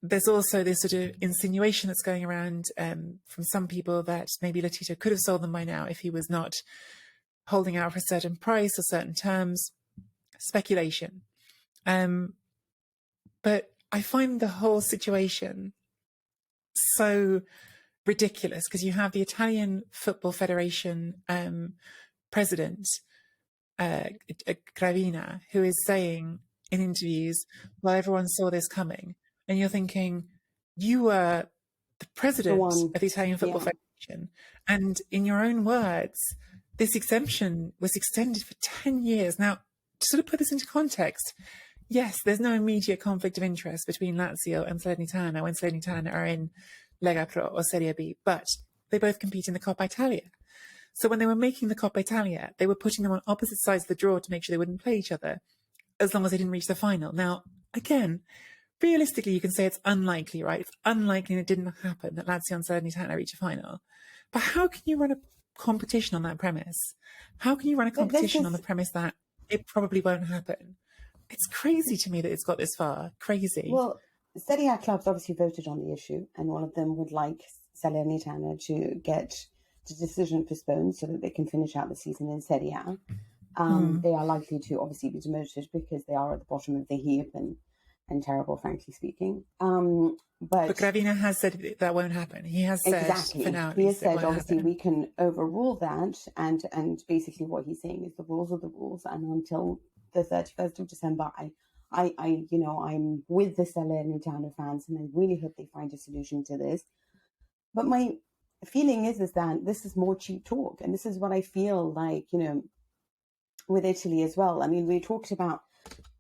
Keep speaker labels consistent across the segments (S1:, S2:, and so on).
S1: there's also this sort of insinuation that's going around from some people that maybe Lotito could have sold them by now if he was not holding out for a certain price or certain terms. Speculation. But I find the whole situation so ridiculous because you have the Italian Football Federation president, Gravina, who is saying in interviews, well, everyone saw this coming. And you're thinking, you were the president of the Italian Football Federation. And in your own words, this exemption was extended for 10 years. Now, to sort of put this into context, yes, there's no immediate conflict of interest between Lazio and Salernitana when Salernitana are in Lega Pro or Serie B, but they both compete in the Coppa Italia. So when they were making the Coppa Italia, they were putting them on opposite sides of the draw to make sure they wouldn't play each other as long as they didn't reach the final. Now, again, realistically, you can say it's unlikely, right? It's unlikely and it didn't happen that Lazio and Salernitana reach a final. But how can you run a competition on that premise? How can you run a competition on the premise that it probably won't happen? It's crazy to me that it's got this far. Crazy.
S2: Well, Serie A clubs obviously voted on the issue, and one of them would like Salernitana to get the decision postponed so that they can finish out the season in Serie A. They are likely to obviously be demoted because they are at the bottom of the heap and terrible, frankly speaking. But
S1: Gravina has said that won't happen. He has said,
S2: exactly.
S1: For now,
S2: he has said, obviously, we can overrule that. And basically what he's saying is the rules are the rules. And until the 31st of December, I'm with the Salernitana fans, and I really hope they find a solution to this. But my feeling is that this is more cheap talk. And this is what I feel like, with Italy as well. I mean, we talked about,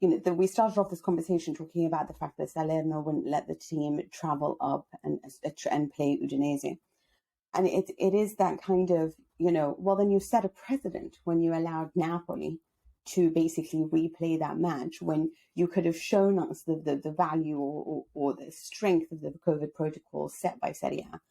S2: we started off this conversation talking about the fact that Salerno wouldn't let the team travel up and play Udinese. And it is that kind of, well, then you set a precedent when you allowed Napoli to basically replay that match, when you could have shown us the value or the strength of the COVID protocol set by Serie A.